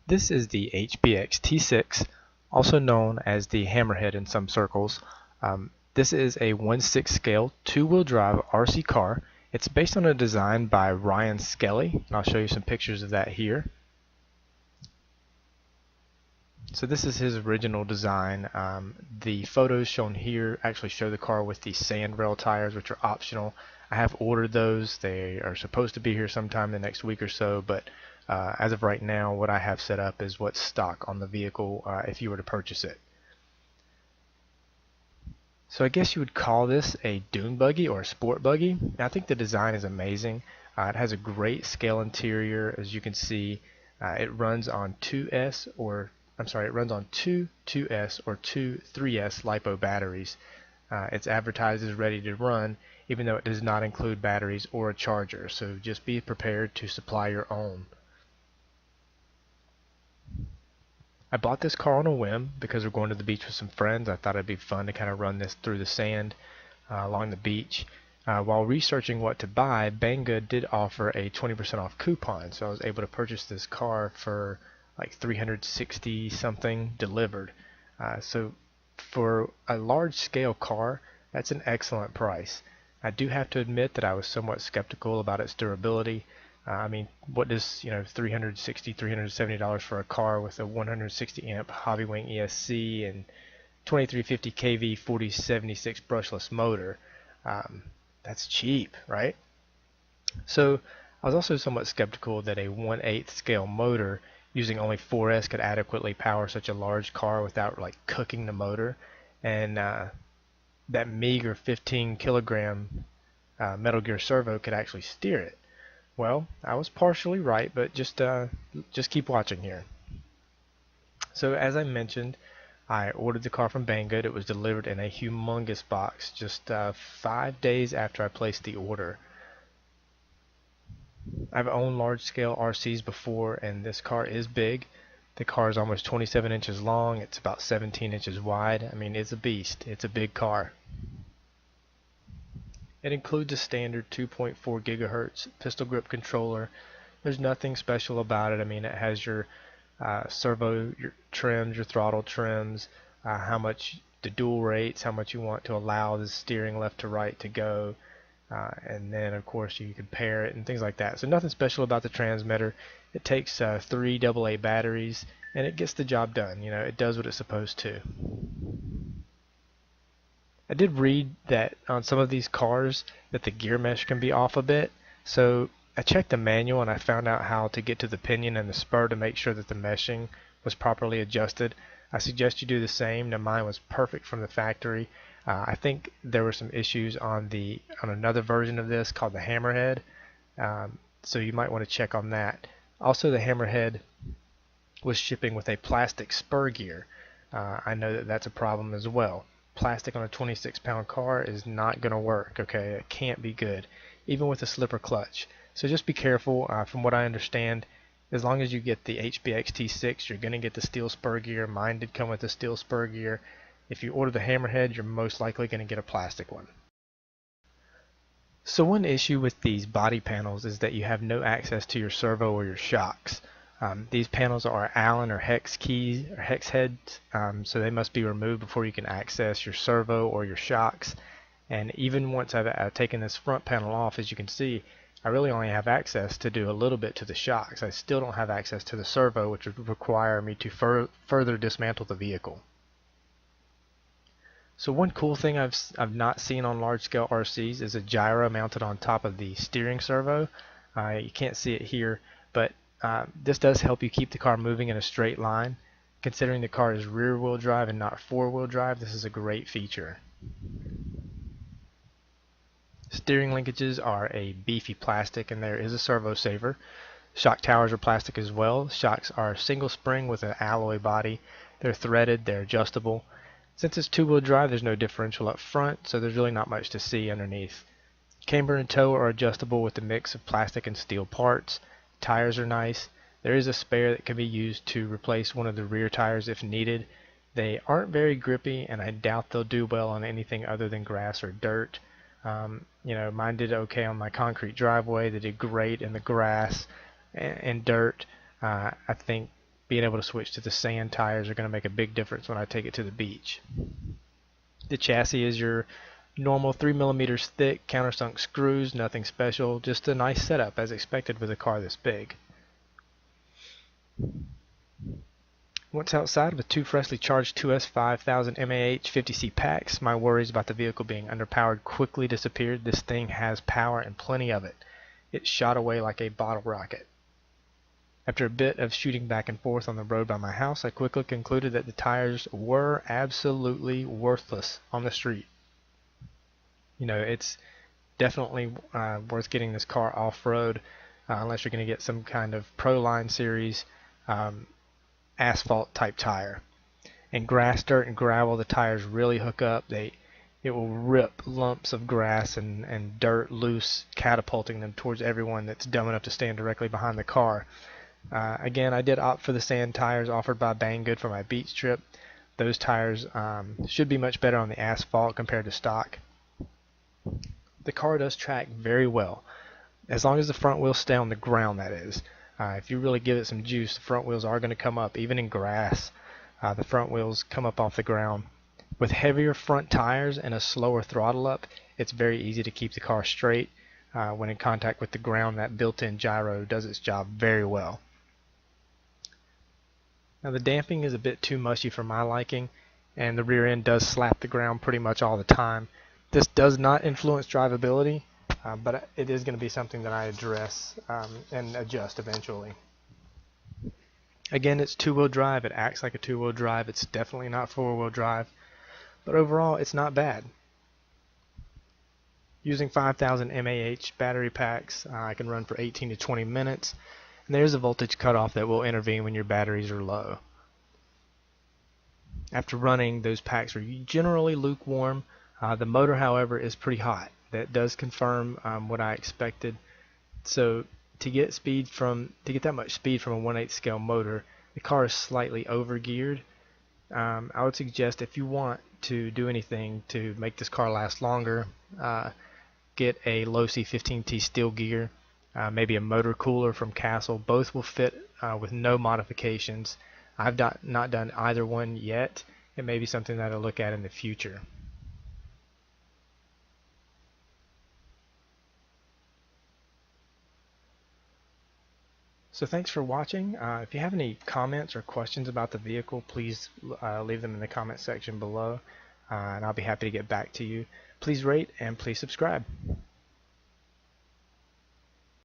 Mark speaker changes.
Speaker 1: This is the HBX T6, also known as the Hammerhead in some circles. This is a 1/6 scale two-wheel drive RC car. It's based on a design by Ryan Skelly, and I'll show you some pictures of that here. So this is his original design. The photos shown here actually show the car with the sand rail tires, which are optional. I have ordered those. They are supposed to be here sometime the next week or so, but as of right now, what I have set up is what's stock on the vehicle if you were to purchase it. So I guess you would call this a dune buggy or a sport buggy. I think the design is amazing. It has a great scale interior, as you can see. It runs on two 2S or two 2S or two 3S LiPo batteries. It's advertised as ready to run, even though it does not include batteries or a charger, so just be prepared to supply your own. I bought this car on a whim because we're going to the beach with some friends. I thought it'd be fun to kind of run this through the sand along the beach. While researching what to buy, Banggood did offer a 20% off coupon, so I was able to purchase this car for like $360 something delivered. So for a large scale car, that's an excellent price. I do have to admit that I was somewhat skeptical about its durability. I mean, what does $360, $370 for a car with a 160 amp Hobbywing ESC and 2350 kV 4076 brushless motor? That's cheap, right? So I was also somewhat skeptical that a 1/8 scale motor using only 4S could adequately power such a large car without like cooking the motor, and that meager 15 kilogram Metal Gear Servo could actually steer it. Well, I was partially right, but just keep watching here. So as I mentioned, I ordered the car from Banggood. It was delivered in a humongous box just 5 days after I placed the order. I've owned large-scale RCs before, and this car is big. The car is almost 27 inches long. It's about 17 inches wide. I mean, it's a beast. It's a big car. It includes a standard 2.4 gigahertz pistol grip controller. There's nothing special about it. I mean, it has your servo, your trims, your throttle trims, how much the dual rates, how much you want to allow the steering left to right to go, and then of course you can pair it and things like that. So nothing special about the transmitter. It takes 3 AA batteries and it gets the job done. You know, it does what it's supposed to. I did read that on some of these cars that the gear mesh can be off a bit, so I checked the manual and I found out how to get to the pinion and the spur to make sure that the meshing was properly adjusted. I suggest you do the same. Now mine was perfect from the factory. I think there were some issues on another version of this called the Hammerhead, so you might want to check on that. Also, the Hammerhead was shipping with a plastic spur gear. I know that that's a problem as well. Plastic on a 26-pound car is not going to work, okay? It can't be good, even with a slipper clutch. So just be careful. From what I understand, as long as you get the HBX T6, you're going to get the steel spur gear. Mine did come with the steel spur gear. If you order the Hammerhead, you're most likely going to get a plastic one. So one issue with these body panels is that you have no access to your servo or your shocks. These panels are Allen or hex keys or hex heads, so they must be removed before you can access your servo or your shocks. And even once I've taken this front panel off, as you can see, I really only have access to do a little bit to the shocks. I still don't have access to the servo, which would require me to further dismantle the vehicle. So one cool thing I've not seen on large-scale RCs is a gyro mounted on top of the steering servo. You can't see it here, but this does help you keep the car moving in a straight line. Considering the car is rear-wheel drive and not four-wheel drive, this is a great feature. Steering linkages are a beefy plastic, and there is a servo saver. Shock towers are plastic as well. Shocks are single spring with an alloy body. They're threaded, they're adjustable. Since it's two-wheel drive, there's no differential up front, so there's really not much to see underneath. Camber and toe are adjustable with a mix of plastic and steel parts. Tires are nice. There is a spare that can be used to replace one of the rear tires if needed. They aren't very grippy, and I doubt they'll do well on anything other than grass or dirt. Mine did okay on my concrete driveway. They did great in the grass and dirt. I think being able to switch to the sand tires are going to make a big difference when I take it to the beach. The chassis is your normal 3mm thick countersunk screws, nothing special, just a nice setup as expected with a car this big. Once outside with two freshly charged 2S 5000 mAh 50C packs, my worries about the vehicle being underpowered quickly disappeared. This thing has power and plenty of it. It shot away like a bottle rocket. After a bit of shooting back and forth on the road by my house, I quickly concluded that the tires were absolutely worthless on the street. You know, it's definitely worth getting this car off-road unless you're going to get some kind of Pro Line Series asphalt type tire. In grass, dirt, and gravel, the tires really hook up. It will rip lumps of grass and dirt loose, catapulting them towards everyone that's dumb enough to stand directly behind the car. Again, I did opt for the sand tires offered by Banggood for my beach trip. Those tires should be much better on the asphalt compared to stock. The car does track very well, as long as the front wheels stay on the ground, that is. If you really give it some juice, the front wheels are going to come up, even in grass. The front wheels come up off the ground. With heavier front tires and a slower throttle up, it's very easy to keep the car straight. When in contact with the ground, that built-in gyro does its job very well. Now the damping is a bit too mushy for my liking, and the rear end does slap the ground pretty much all the time. This does not influence drivability, but it is going to be something that I address and adjust eventually. Again, it's two-wheel drive. It acts like a two-wheel drive. It's definitely not four-wheel drive, but overall it's not bad. Using 5000 mAh battery packs, I can run for 18 to 20 minutes. And there's a voltage cutoff that will intervene when your batteries are low. After running, those packs are generally lukewarm. The motor, however, is pretty hot. That does confirm what I expected. So to get that much speed from a 1/8 scale motor, the car is slightly overgeared. I would suggest, if you want to do anything to make this car last longer, get a low C15T steel gear. Maybe a motor cooler from Castle. Both will fit with no modifications. I've not done either one yet. It may be something that I'll look at in the future. So thanks for watching. If you have any comments or questions about the vehicle, please leave them in the comment section below, and I'll be happy to get back to you. Please rate and please subscribe.